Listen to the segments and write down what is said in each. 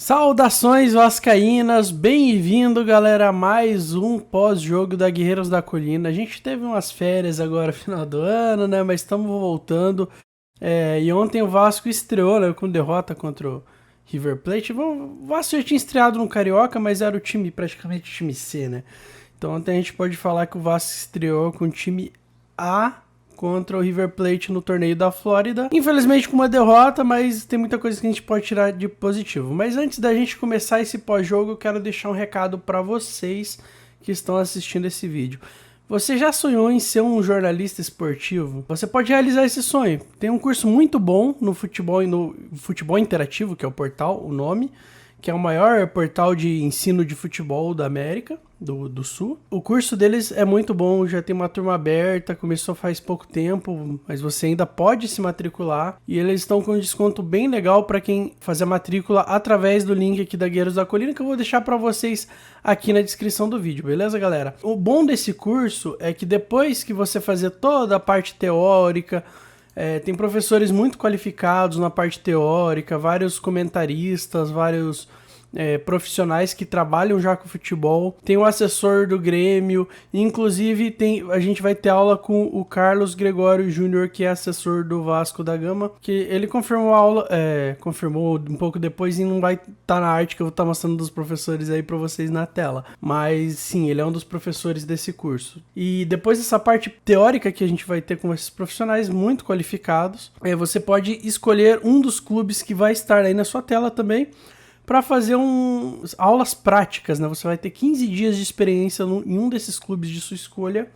Saudações vascaínas, bem-vindo galera a mais um pós-jogo da Guerreiros da Colina. A gente teve umas férias agora final do ano, né, mas estamos voltando. E ontem o Vasco estreou, né, com derrota contra o River Plate. O Vasco já tinha estreado no Carioca, mas era o time, praticamente o time C, né. Então ontem a gente pode falar que o Vasco estreou com o time A contra o River Plate no torneio da Flórida. Infelizmente com uma derrota, mas tem muita coisa que a gente pode tirar de positivo. Mas antes da gente começar esse pós-jogo, eu quero deixar um recado para vocês que estão assistindo esse vídeo. Você já sonhou em ser um jornalista esportivo? Você pode realizar esse sonho. Tem um curso muito bom no Futebol Interativo, que é o portal, o nome, que é o maior portal de ensino de futebol da América do Sul. O curso deles é muito bom, já tem uma turma aberta, começou faz pouco tempo, mas você ainda pode se matricular. E eles estão com um desconto bem legal para quem fazer a matrícula através do link aqui da Guerreiros da Colina, que eu vou deixar para vocês aqui na descrição do vídeo, beleza, galera? O bom desse curso é que depois que você fazer toda a parte teórica, tem professores muito qualificados na parte teórica, vários comentaristas, vários profissionais que trabalham já com futebol, tem o assessor do Grêmio, inclusive a gente vai ter aula com o Carlos Gregório Júnior, que é assessor do Vasco da Gama, que ele confirmou a aula, confirmou um pouco depois e não vai estar na arte que eu vou estar mostrando dos professores aí para vocês na tela, mas sim, ele é um dos professores desse curso. E depois dessa parte teórica que a gente vai ter com esses profissionais muito qualificados, você pode escolher um dos clubes que vai estar aí na sua tela também, para fazer aulas práticas, né? Você vai ter 15 dias de experiência em um desses clubes de sua escolha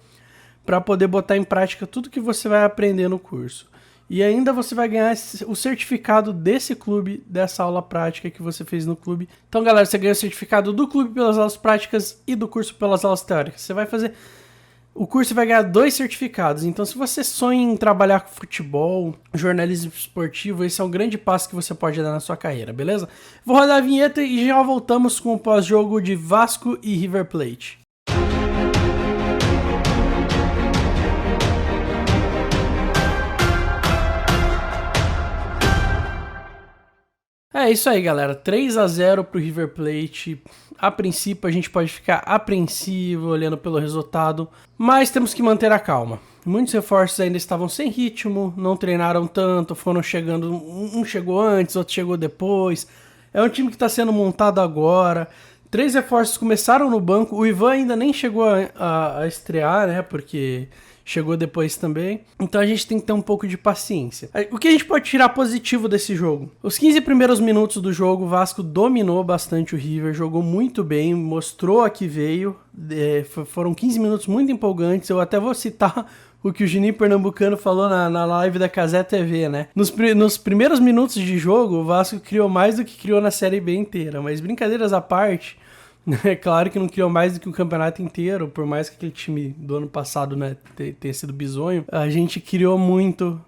para poder botar em prática tudo que você vai aprender no curso. E ainda você vai ganhar o certificado desse clube, dessa aula prática que você fez no clube. Então, galera, você ganha o certificado do clube pelas aulas práticas e do curso pelas aulas teóricas. Você vai fazer... O curso vai ganhar 2 certificados, então se você sonha em trabalhar com futebol, jornalismo esportivo, esse é um grande passo que você pode dar na sua carreira, beleza? Vou rodar a vinheta e já voltamos com o pós-jogo de Vasco e River Plate. É isso aí, galera. 3-0 pro River Plate. A princípio a gente pode ficar apreensivo olhando pelo resultado, mas temos que manter a calma. Muitos reforços ainda estavam sem ritmo, não treinaram tanto, foram chegando, um chegou antes, outro chegou depois. É um time que está sendo montado agora. 3 reforços começaram no banco, o Ivan ainda nem chegou a estrear, né, porque... chegou depois também. Então a gente tem que ter um pouco de paciência. O que a gente pode tirar positivo desse jogo? Os 15 primeiros minutos do jogo, o Vasco dominou bastante o River, jogou muito bem, mostrou a que veio. Foram 15 minutos muito empolgantes. Eu até vou citar o que o Juninho Pernambucano falou na live da Cazé TV, né? Nos primeiros minutos de jogo, o Vasco criou mais do que criou na Série B inteira. Mas brincadeiras à parte... É claro que não criou mais do que o campeonato inteiro, por mais que aquele time do ano passado, né, tenha sido bizonho, a gente criou muito,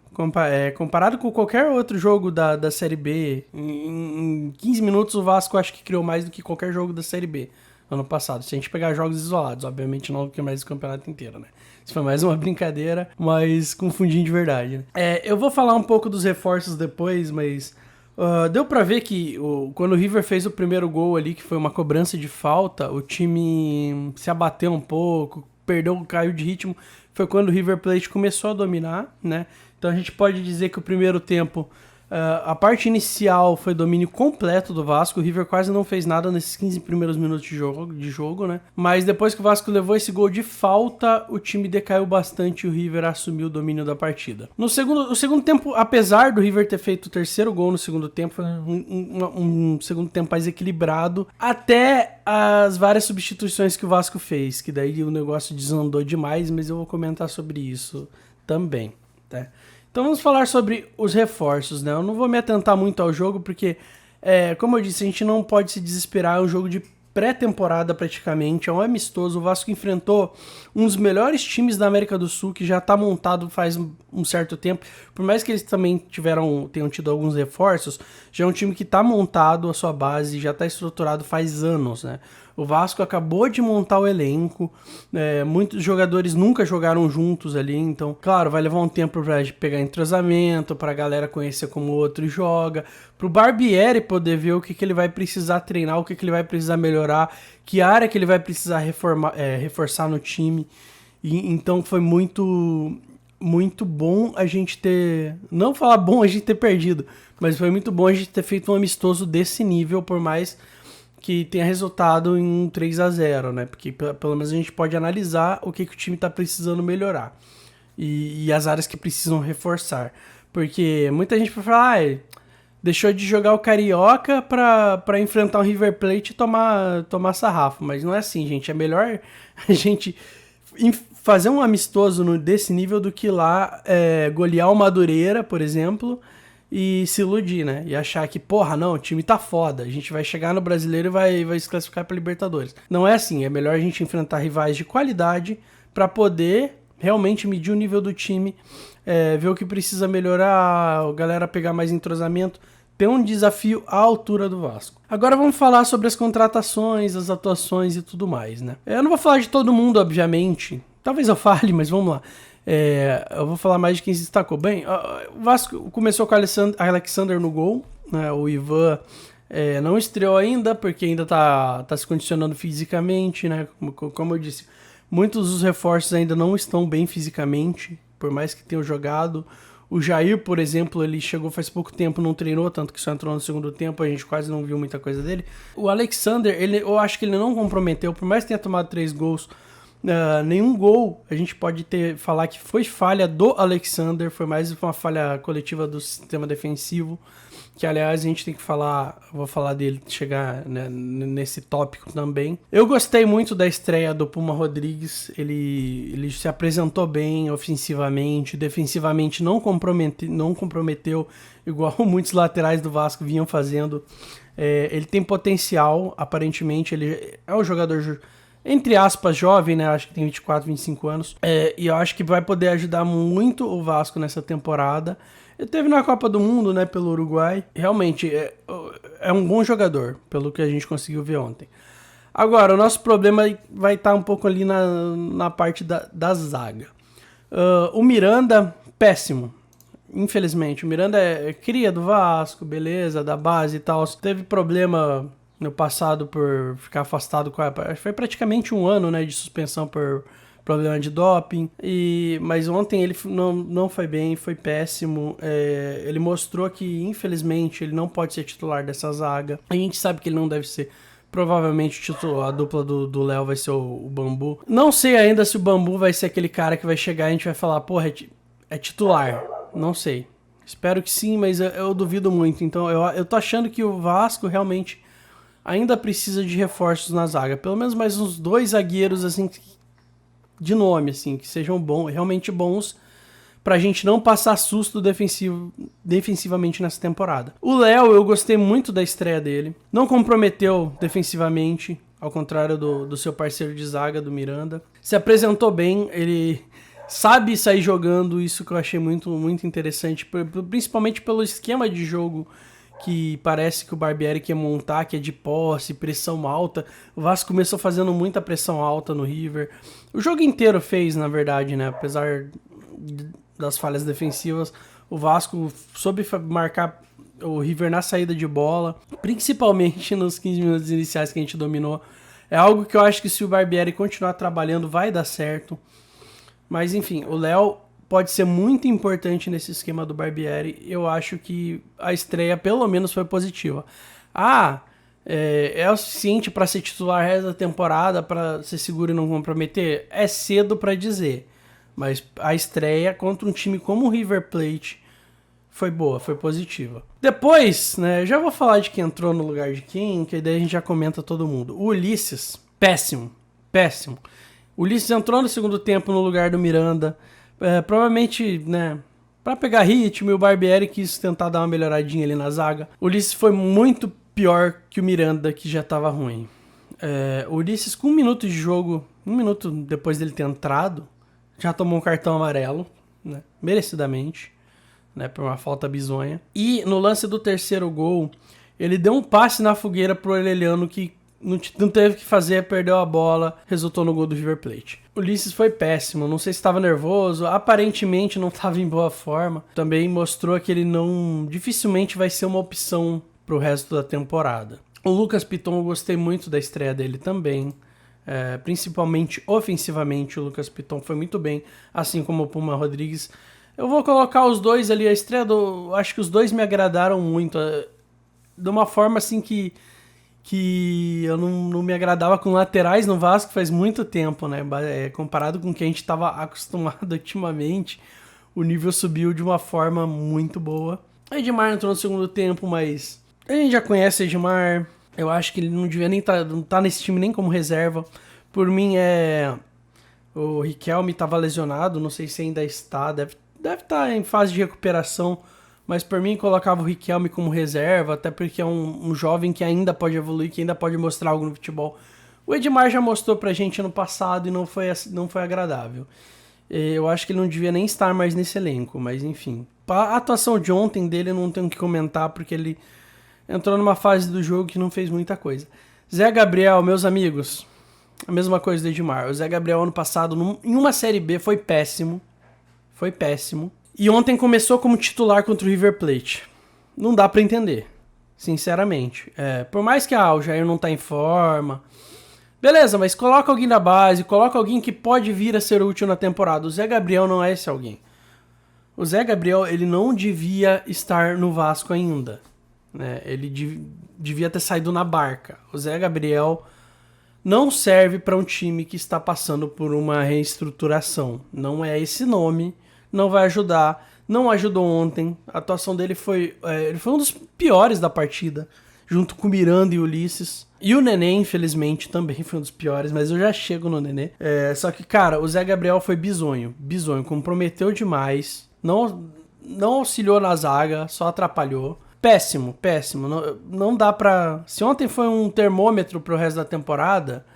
comparado com qualquer outro jogo da Série B, em 15 minutos o Vasco acho que criou mais do que qualquer jogo da Série B ano passado, se a gente pegar jogos isolados, obviamente não do que mais do campeonato inteiro, né. Isso foi mais uma brincadeira, mas com fundinho de verdade, né. Eu vou falar um pouco dos reforços depois, mas... deu pra ver que quando o River fez o primeiro gol ali, que foi uma cobrança de falta, o time se abateu um pouco, caiu de ritmo. Foi quando o River Plate começou a dominar, né? Então a gente pode dizer que o primeiro tempo, a parte inicial foi domínio completo do Vasco. O River quase não fez nada nesses 15 primeiros minutos de jogo, né? Mas depois que o Vasco levou esse gol de falta, o time decaiu bastante e o River assumiu o domínio da partida. No segundo tempo, apesar do River ter feito o terceiro gol no segundo tempo, foi um segundo tempo mais equilibrado, até as várias substituições que o Vasco fez, que daí o negócio desandou demais, mas eu vou comentar sobre isso também, tá? Então vamos falar sobre os reforços, né? Eu não vou me atentar muito ao jogo porque, como eu disse, a gente não pode se desesperar. É um jogo de pré-temporada praticamente, é um amistoso. O Vasco enfrentou um dos melhores times da América do Sul, que já está montado faz um certo tempo. Por mais que eles também tenham tido alguns reforços, já é um time que está montado, a sua base já está estruturado faz anos, né? O Vasco acabou de montar o elenco, muitos jogadores nunca jogaram juntos ali, então, claro, vai levar um tempo pra pegar entrosamento, pra galera conhecer como o outro joga, pro Barbieri poder ver o que ele vai precisar treinar, o que ele vai precisar melhorar, que área que ele vai precisar reforçar no time. E, então foi muito bom a gente ter... Não falar bom a gente ter perdido, mas foi muito bom a gente ter feito um amistoso desse nível, por mais que tenha resultado em um 3-0, né? Porque pelo menos a gente pode analisar o que o time tá precisando melhorar. E as áreas que precisam reforçar. Porque muita gente vai falar, deixou de jogar o Carioca pra enfrentar o River Plate e tomar sarrafo. Mas não é assim, gente. É melhor a gente fazer um amistoso desse nível do que lá golear o Madureira, por exemplo, e se iludir, né? E achar que, porra, não, o time tá foda, a gente vai chegar no Brasileiro e vai se classificar pra Libertadores. Não é assim, é melhor a gente enfrentar rivais de qualidade pra poder realmente medir o nível do time, ver o que precisa melhorar, a galera pegar mais entrosamento, ter um desafio à altura do Vasco. Agora vamos falar sobre as contratações, as atuações e tudo mais, né? Eu não vou falar de todo mundo, obviamente. Talvez eu fale, mas vamos lá. Eu vou falar mais de quem se destacou. Bem, o Vasco começou com o Alexander no gol, né? O Ivan não estreou ainda, porque ainda tá se condicionando fisicamente, né? Como eu disse, muitos dos reforços ainda não estão bem fisicamente, por mais que tenham jogado. O Jair, por exemplo, ele chegou faz pouco tempo, não treinou, tanto que só entrou no segundo tempo, a gente quase não viu muita coisa dele. O Alexander, eu acho que ele não comprometeu, por mais que tenha tomado 3 gols, nenhum gol a gente pode falar que foi falha do Alexander, foi mais uma falha coletiva do sistema defensivo, que aliás a gente tem que falar, vou falar dele, chegar, né, nesse tópico também. Eu gostei muito da estreia do Puma Rodrigues, ele se apresentou bem ofensivamente, defensivamente não comprometeu igual muitos laterais do Vasco vinham fazendo. Ele tem potencial, aparentemente ele é um jogador, entre aspas, jovem, né? Acho que tem 24, 25 anos. E eu acho que vai poder ajudar muito o Vasco nessa temporada. Ele teve na Copa do Mundo, né? Pelo Uruguai. Realmente, é um bom jogador, pelo que a gente conseguiu ver ontem. Agora, o nosso problema vai estar um pouco ali na parte da zaga. O Miranda, péssimo. Infelizmente, o Miranda é cria do Vasco, beleza, da base e tal. Teve problema no passado por ficar afastado, foi praticamente 1 ano, né, de suspensão por problema de doping, mas ontem ele não foi bem, foi péssimo. Ele mostrou que infelizmente ele não pode ser titular dessa zaga, a gente sabe que ele não deve ser. Provavelmente a dupla do Léo vai ser o Bambu. Não sei ainda se o Bambu vai ser aquele cara que vai chegar e a gente vai falar, porra, é titular, não sei. Espero que sim, mas eu duvido muito. Então eu tô achando que o Vasco realmente ainda precisa de reforços na zaga. Pelo menos mais uns 2 zagueiros, assim, de nome, assim, que sejam realmente bons, pra gente não passar susto defensivamente nessa temporada. O Léo, eu gostei muito da estreia dele. Não comprometeu defensivamente, ao contrário do seu parceiro de zaga, do Miranda. Se apresentou bem, ele sabe sair jogando, isso que eu achei muito, muito interessante, principalmente pelo esquema de jogo que parece que o Barbieri quer montar, que é de posse, pressão alta. O Vasco começou fazendo muita pressão alta no River. O jogo inteiro fez, na verdade, né? Apesar das falhas defensivas, o Vasco soube marcar o River na saída de bola, principalmente nos 15 minutos iniciais que a gente dominou. É algo que eu acho que se o Barbieri continuar trabalhando vai dar certo. Mas enfim, o Léo pode ser muito importante nesse esquema do Barbieri. Eu acho que a estreia pelo menos foi positiva. É o suficiente para ser titular o resto da temporada, para ser seguro e não comprometer? É cedo para dizer. Mas a estreia contra um time como o River Plate foi boa, foi positiva. Depois, né, eu já vou falar de quem entrou no lugar de quem, que daí a gente já comenta todo mundo. O Ulisses, péssimo, péssimo. O Ulisses entrou no segundo tempo no lugar do Miranda. Provavelmente, né, pra pegar ritmo, e o Barbieri quis tentar dar uma melhoradinha ali na zaga. O Ulisses foi muito pior que o Miranda, que já tava ruim. O Ulisses, com 1 minuto de jogo, 1 minuto depois dele ter entrado, já tomou um cartão amarelo, né, merecidamente, né, por uma falta bizonha. E no lance do terceiro gol, ele deu um passe na fogueira pro Orelhano que não teve o que fazer, perdeu a bola, resultou no gol do River Plate. O Ulisses foi péssimo, não sei se estava nervoso, aparentemente não estava em boa forma. Também mostrou que ele dificilmente vai ser uma opção pro resto da temporada. O Lucas Piton, eu gostei muito da estreia dele também. Principalmente ofensivamente, o Lucas Piton foi muito bem, assim como o Puma Rodrigues. Eu vou colocar os dois ali, a estreia acho que os dois me agradaram muito, de uma forma assim que eu não me agradava com laterais no Vasco faz muito tempo, né? Comparado com o que a gente estava acostumado ultimamente, o nível subiu de uma forma muito boa. O Edmar entrou no segundo tempo, mas a gente já conhece o Edmar. Eu acho que ele não devia nem não tá nesse time nem como reserva. Por mim, o Riquelme estava lesionado, não sei se ainda está, deve estar em fase de recuperação, mas por mim colocava o Riquelme como reserva, até porque é um jovem que ainda pode evoluir, que ainda pode mostrar algo no futebol. O Edmar já mostrou pra gente ano passado e não foi agradável. Eu acho que ele não devia nem estar mais nesse elenco, mas enfim. A atuação de ontem dele eu não tenho o que comentar, porque ele entrou numa fase do jogo que não fez muita coisa. Zé Gabriel, meus amigos, a mesma coisa do Edmar. O Zé Gabriel ano passado, em uma Série B, foi péssimo. Foi péssimo. E ontem começou como titular contra o River Plate. Não dá pra entender, sinceramente. Por mais que o Jair não tá em forma... Beleza, mas coloca alguém da base, coloca alguém que pode vir a ser útil na temporada. O Zé Gabriel não é esse alguém. O Zé Gabriel, ele não devia estar no Vasco ainda. Né? Ele devia ter saído na barca. O Zé Gabriel não serve para um time que está passando por uma reestruturação. Não é esse nome, não vai ajudar. Não ajudou ontem. A atuação dele ele foi um dos piores da partida, junto com o Miranda e o Ulisses. E o Nenê, infelizmente, também foi um dos piores, mas eu já chego no Nenê. Só que, cara, o Zé Gabriel foi bizonho. Bizonho, comprometeu demais. Não auxiliou na zaga, só atrapalhou. Péssimo, péssimo. Não dá pra... Se ontem foi um termômetro pro resto da temporada,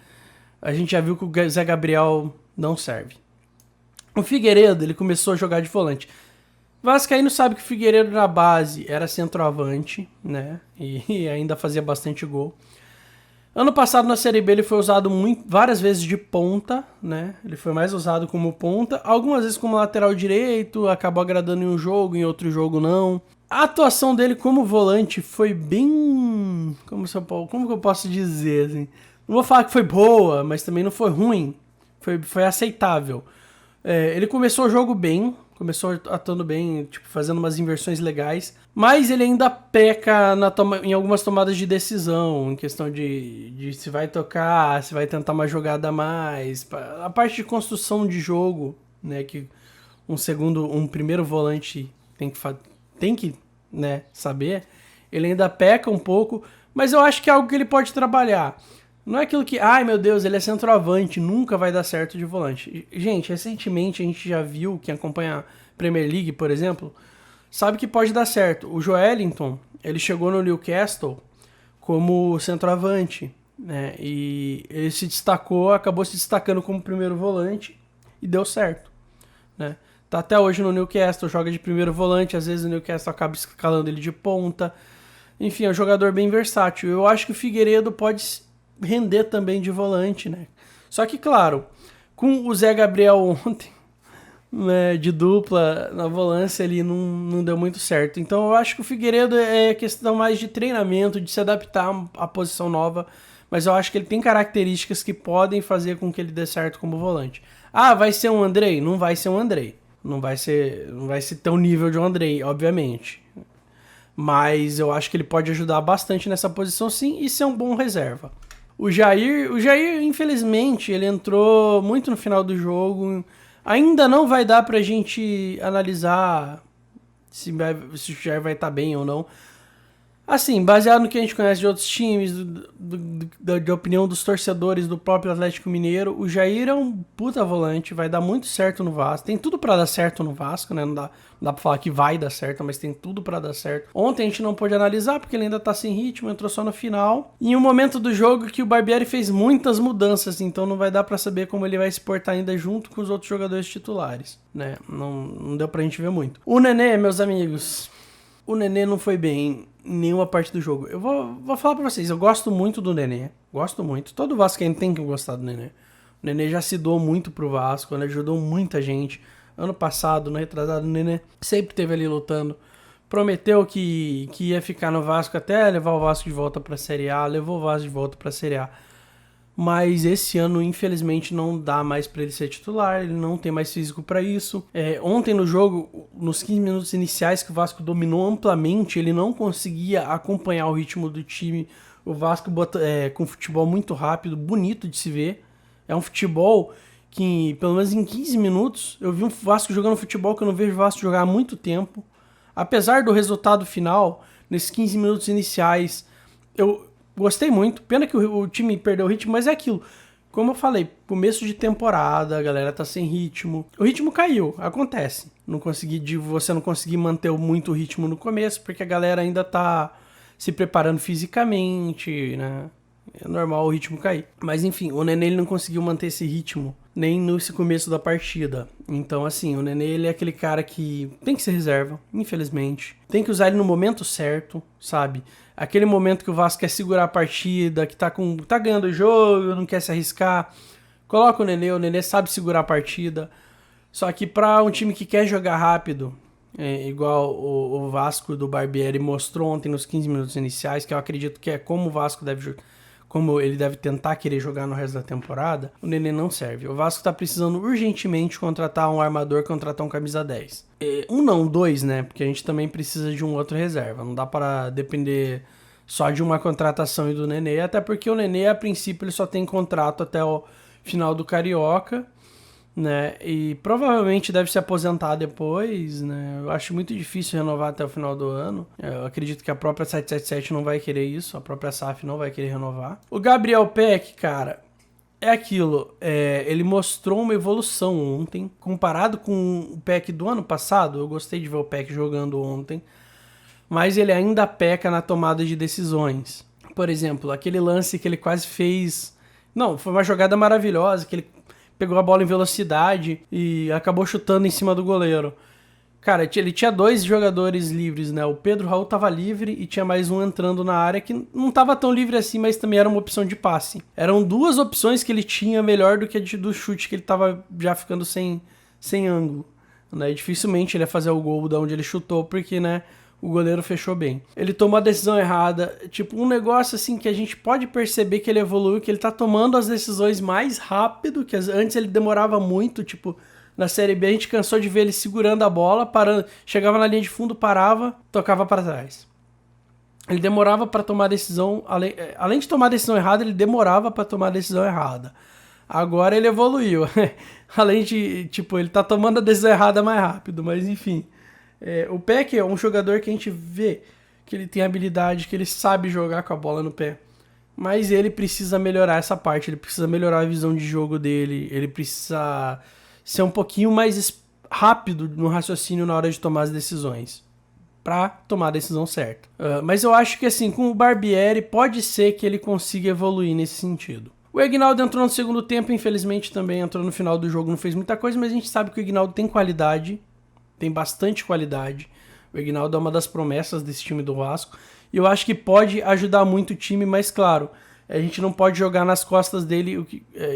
a gente já viu que o Zé Gabriel não serve. O Figueiredo, ele começou a jogar de volante. Vascaíno sabe que o Figueiredo na base era centroavante, né? E ainda fazia bastante gol. Ano passado na Série B ele foi usado várias vezes de ponta, né? Ele foi mais usado como ponta, algumas vezes como lateral direito, acabou agradando em um jogo, em outro jogo não. A atuação dele como volante foi bem... Como que eu posso dizer, assim? Não vou falar que foi boa, mas também não foi ruim. Foi aceitável. Ele começou o jogo bem, começou atuando bem, tipo, fazendo umas inversões legais, mas ele ainda peca em algumas tomadas de decisão, em questão de se vai tocar, se vai tentar uma jogada a mais. A parte de construção de jogo, né, que um primeiro volante tem que, né, saber, ele ainda peca um pouco, mas eu acho que é algo que ele pode trabalhar. Não é aquilo que, ai meu Deus, ele é centroavante, nunca vai dar certo de volante. Gente, recentemente a gente já viu, quem acompanha a Premier League, por exemplo, sabe que pode dar certo. O Joelinton, ele chegou no Newcastle como centroavante, né? E ele acabou se destacando como primeiro volante e deu certo, né? Tá até hoje no Newcastle, joga de primeiro volante, às vezes o Newcastle acaba escalando ele de ponta. Enfim, é um jogador bem versátil. Eu acho que o Figueiredo pode render também de volante, né? Só que, claro, com o Zé Gabriel ontem, né, de dupla na volância, ele não deu muito certo. Então eu acho que o Figueiredo é questão mais de treinamento, de se adaptar à posição nova, mas eu acho que ele tem características que podem fazer com que ele dê certo como volante. Ah, vai ser um Andrei? Não vai ser um Andrei. Não vai ser tão nível de um Andrei, obviamente. Mas eu acho que ele pode ajudar bastante nessa posição sim e ser um bom reserva. O Jair, infelizmente, ele entrou muito no final do jogo. Ainda não vai dar pra gente analisar se o Jair vai estar bem ou não. Assim, baseado no que a gente conhece de outros times, da opinião dos torcedores do próprio Atlético Mineiro, o Jair é um puta volante, vai dar muito certo no Vasco. Tem tudo pra dar certo no Vasco, né? Não dá pra falar que vai dar certo, mas tem tudo pra dar certo. Ontem a gente não pôde analisar, porque ele ainda tá sem ritmo, entrou só no final. E em um momento do jogo que o Barbieri fez muitas mudanças, então não vai dar pra saber como ele vai se portar ainda junto com os outros jogadores titulares, né? Não deu pra gente ver muito. O Nenê, meus amigos... O Nenê não foi bem em nenhuma parte do jogo. Eu vou falar pra vocês, eu gosto muito do Nenê. Gosto muito. Todo vascaíno tem que gostar do Nenê. O Nenê já se doou muito pro Vasco, ele ajudou muita gente. Ano passado, no retrasado, o Nenê sempre esteve ali lutando. Prometeu que ia ficar no Vasco até levar o Vasco de volta pra Série A, levou o Vasco de volta pra Série A. Mas esse ano, infelizmente, não dá mais para ele ser titular, ele não tem mais físico para isso. Ontem no jogo, nos 15 minutos iniciais que o Vasco dominou amplamente, ele não conseguia acompanhar o ritmo do time. O Vasco com futebol muito rápido, bonito de se ver. É um futebol que, pelo menos em 15 minutos, eu vi um Vasco jogando futebol que eu não vejo o Vasco jogar há muito tempo. Apesar do resultado final, nesses 15 minutos iniciais, eu gostei muito. Pena que o time perdeu o ritmo, mas é aquilo. Como eu falei, começo de temporada, a galera tá sem ritmo. O ritmo caiu, acontece. Você não conseguir manter muito ritmo no começo, porque a galera ainda tá se preparando fisicamente, né? É normal o ritmo cair. Mas enfim, o Nenê ele não conseguiu manter esse ritmo nem nesse começo da partida. Então assim, o Nenê ele é aquele cara que tem que ser reserva, infelizmente. Tem que usar ele no momento certo, sabe? Aquele momento que o Vasco quer segurar a partida, que tá ganhando o jogo, não quer se arriscar. Coloca o Nenê sabe segurar a partida. Só que pra um time que quer jogar rápido, igual o Vasco do Barbieri mostrou ontem nos 15 minutos iniciais, que eu acredito que é como o Vasco deve jogar, como ele deve tentar querer jogar no resto da temporada, o Nenê não serve. O Vasco tá precisando urgentemente contratar um armador, contratar um camisa 10. Dois, né? Porque a gente também precisa de um outro reserva. Não dá para depender só de uma contratação e do Nenê, até porque o Nenê, a princípio, ele só tem contrato até o final do Carioca, né? E provavelmente deve se aposentar depois, né? Eu acho muito difícil renovar até o final do ano. Eu acredito que a própria 777 não vai querer isso, a própria SAF não vai querer renovar. O Gabriel Peck, cara, é aquilo. Ele mostrou uma evolução ontem, comparado com o Peck do ano passado. Eu gostei de ver o Peck jogando ontem, mas ele ainda peca na tomada de decisões. Por exemplo, aquele lance que ele quase fez... Não, foi uma jogada maravilhosa, que ele pegou a bola em velocidade e acabou chutando em cima do goleiro. Cara, ele tinha dois jogadores livres, né? O Pedro Raul tava livre e tinha mais um entrando na área que não tava tão livre assim, mas também era uma opção de passe. Eram duas opções que ele tinha melhor do que a do chute, que ele tava já ficando sem ângulo, né? E dificilmente ele ia fazer o gol de onde ele chutou, porque, né, o goleiro fechou bem. Ele tomou a decisão errada, tipo, um negócio assim que a gente pode perceber que ele evoluiu, que ele tá tomando as decisões mais rápido, que antes ele demorava muito, tipo, na Série B a gente cansou de ver ele segurando a bola, parando, chegava na linha de fundo, parava, tocava para trás. Ele demorava para tomar a decisão, além de tomar a decisão errada, ele demorava para tomar a decisão errada. Agora ele evoluiu, além de, tipo, ele tá tomando a decisão errada mais rápido, mas enfim... o Peck é um jogador que a gente vê que ele tem habilidade, que ele sabe jogar com a bola no pé. Mas ele precisa melhorar essa parte, ele precisa melhorar a visão de jogo dele, ele precisa ser um pouquinho mais rápido no raciocínio na hora de tomar as decisões, para tomar a decisão certa. Mas eu acho que assim, com o Barbieri pode ser que ele consiga evoluir nesse sentido. O Aguinaldo entrou no segundo tempo, infelizmente também entrou no final do jogo, não fez muita coisa, mas a gente sabe que o Aguinaldo tem qualidade, tem bastante qualidade. O Aguinaldo é uma das promessas desse time do Vasco. E eu acho que pode ajudar muito o time, mas claro, a gente não pode jogar nas costas dele,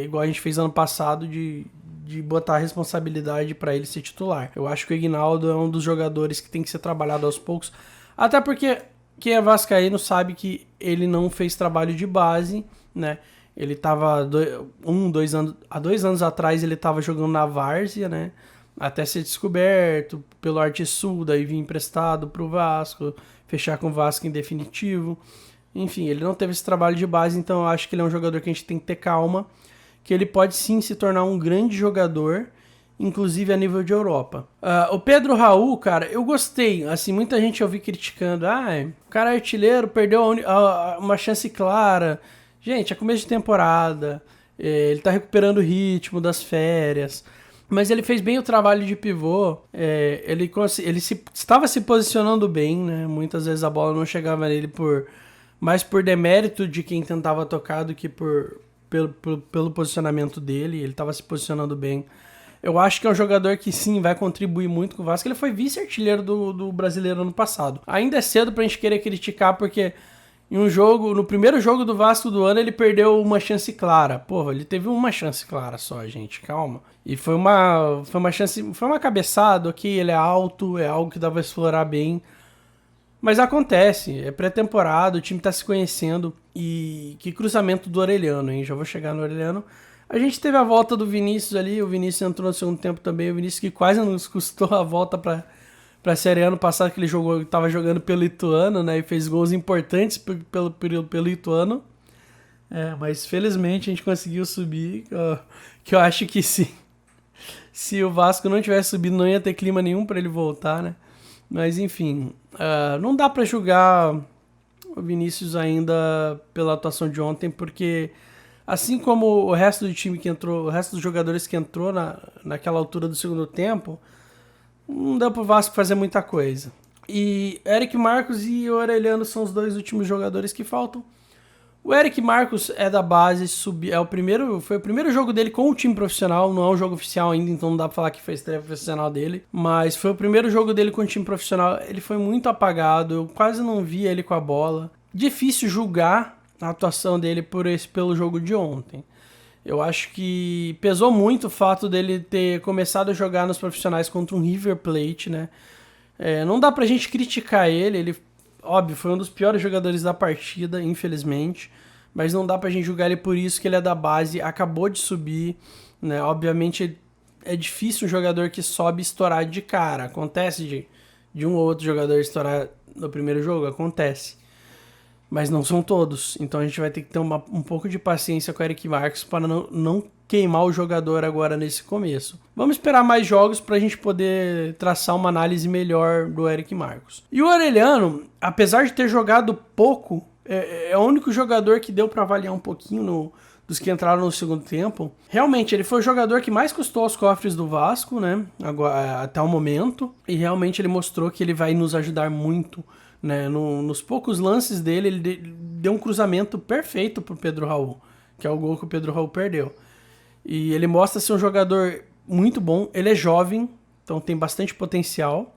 igual a gente fez ano passado, de botar a responsabilidade para ele ser titular. Eu acho que o Aguinaldo é um dos jogadores que tem que ser trabalhado aos poucos. Até porque quem é vascaíno sabe que ele não fez trabalho de base, né? Ele tava há 2 anos atrás ele estava jogando na Várzea, né? Até ser descoberto pelo Arte Sul, daí vir emprestado pro Vasco, fechar com o Vasco em definitivo. Enfim, ele não teve esse trabalho de base, então eu acho que ele é um jogador que a gente tem que ter calma, que ele pode sim se tornar um grande jogador, inclusive a nível de Europa. O Pedro Raul, cara, eu gostei. Assim, muita gente eu vi criticando, o cara é artilheiro, perdeu uma chance clara. Gente, é começo de temporada, ele tá recuperando o ritmo das férias... Mas ele fez bem o trabalho de pivô, ele estava se posicionando bem, né? Muitas vezes a bola não chegava nele mais por demérito de quem tentava tocar do que pelo posicionamento dele. Ele estava se posicionando bem. Eu acho que é um jogador que sim, vai contribuir muito com o Vasco. Ele foi vice-artilheiro do Brasileiro ano passado. Ainda é cedo pra gente querer criticar, porque em um jogo, no primeiro jogo do Vasco do ano, ele perdeu uma chance clara. Porra, ele teve uma chance clara só, gente, calma. E foi uma chance, foi uma cabeçada, ok, ele é alto, é algo que dá pra explorar bem. Mas acontece, é pré-temporada, o time tá se conhecendo. E que cruzamento do Orelhano, hein? Já vou chegar no Orelhano. A gente teve a volta do Vinícius ali, o Vinícius entrou no segundo tempo também, o Vinícius que quase nos custou a volta pra Série A ano passado, que ele tava jogando pelo Ituano, né, e fez gols importantes pelo Ituano. Mas felizmente a gente conseguiu subir, que eu acho que se o Vasco não tivesse subido não ia ter clima nenhum pra ele voltar, né. Mas enfim, não dá pra julgar o Vinícius ainda pela atuação de ontem, porque assim como o resto do time que entrou, o resto dos jogadores que entrou naquela altura do segundo tempo, não deu pro Vasco fazer muita coisa. E Eric Marcos e o Orelhano são os dois últimos jogadores que faltam. O Eric Marcos é da base, foi o primeiro jogo dele com o time profissional, não é um jogo oficial ainda, então não dá pra falar que foi a estreia profissional dele, mas foi o primeiro jogo dele com o time profissional, ele foi muito apagado, eu quase não via ele com a bola. Difícil julgar a atuação dele pelo jogo de ontem. Eu acho que pesou muito o fato dele ter começado a jogar nos profissionais contra um River Plate, né? Não dá pra gente criticar ele, óbvio, foi um dos piores jogadores da partida, infelizmente, mas não dá pra gente julgar ele por isso, que ele é da base, acabou de subir, né? Obviamente é difícil um jogador que sobe estourar de cara, acontece de um ou outro jogador estourar no primeiro jogo, acontece. Mas não são todos, então a gente vai ter que ter um pouco de paciência com o Eric Marcos para não queimar o jogador agora nesse começo. Vamos esperar mais jogos para a gente poder traçar uma análise melhor do Eric Marcos. E o Orelhano, apesar de ter jogado pouco, é o único jogador que deu para avaliar um pouquinho dos que entraram no segundo tempo. Realmente, ele foi o jogador que mais custou aos cofres do Vasco, né, agora, até o momento, e realmente ele mostrou que ele vai nos ajudar muito, né, nos poucos lances dele, ele deu um cruzamento perfeito pro Pedro Raul, que é o gol que o Pedro Raul perdeu. E ele mostra ser um jogador muito bom, ele é jovem, então tem bastante potencial,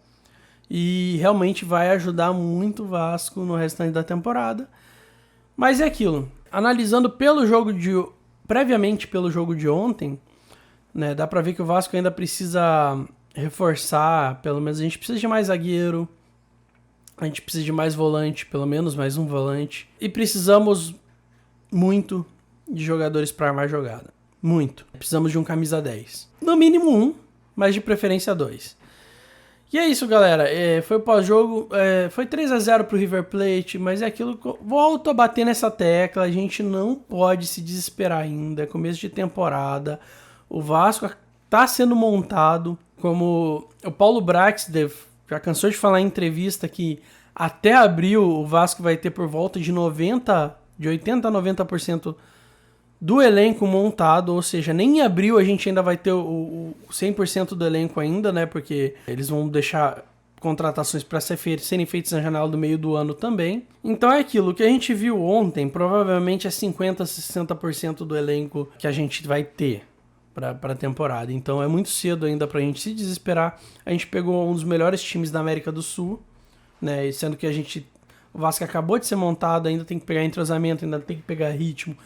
e realmente vai ajudar muito o Vasco no restante da temporada. Mas é aquilo, analisando previamente pelo jogo de ontem, né, dá pra ver que o Vasco ainda precisa reforçar, pelo menos a gente precisa de mais zagueiro, a gente precisa de mais volante, pelo menos mais um volante. E precisamos muito de jogadores para armar jogada. Muito. Precisamos de um camisa 10. No mínimo um, mas de preferência 2. E é isso, galera. Foi o pós-jogo. Foi 3-0 pro River Plate, mas é aquilo que eu volto a bater nessa tecla. A gente não pode se desesperar ainda. É começo de temporada. O Vasco tá sendo montado. Como o Paulo Brax já cansou de falar em entrevista que até abril o Vasco vai ter por volta de 80% a 90% do elenco montado, ou seja, nem em abril a gente ainda vai ter o 100% do elenco ainda, né, porque eles vão deixar contratações para serem feitas na janela do meio do ano também. Então é aquilo, o que a gente viu ontem provavelmente é 50% a 60% do elenco que a gente vai ter para a temporada. Então é muito cedo ainda para a gente se desesperar. A gente pegou um dos melhores times da América do Sul, né? E sendo que o Vasco acabou de ser montado, ainda tem que pegar entrosamento, ainda tem que pegar ritmo,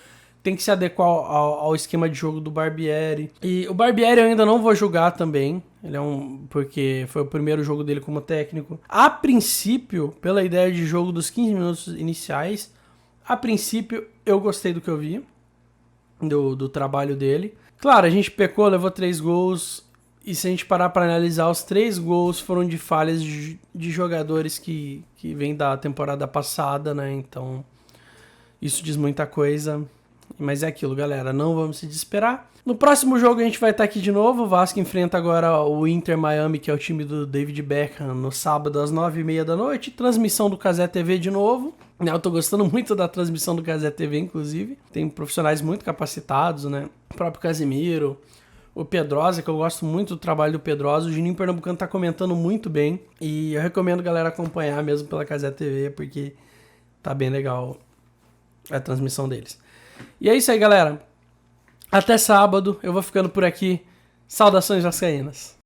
tem que se adequar ao esquema de jogo do Barbieri. E o Barbieri eu ainda não vou julgar também, porque foi o primeiro jogo dele como técnico. A princípio, pela ideia de jogo dos 15 minutos iniciais, a princípio eu gostei do que eu vi, do trabalho dele. Claro, a gente pecou, levou 3 gols, e se a gente parar para analisar, os 3 gols foram de falhas de jogadores que vêm da temporada passada, né? Então, isso diz muita coisa. Mas é aquilo, galera, não vamos se desesperar. No próximo jogo a gente vai estar aqui de novo. O Vasco enfrenta agora o Inter Miami, que é o time do David Beckham, no sábado às 9h30 da noite. Transmissão do Cazé TV de novo. Eu tô gostando muito da transmissão do Cazé TV, inclusive. Tem profissionais muito capacitados, né? O próprio Casimiro, o Pedrosa, que eu gosto muito do trabalho do Pedrosa. O Juninho Pernambucano tá comentando muito bem. E eu recomendo a galera acompanhar mesmo pela Cazé TV, porque tá bem legal a transmissão deles. E é isso aí, galera. Até sábado. Eu vou ficando por aqui. Saudações vascaínas.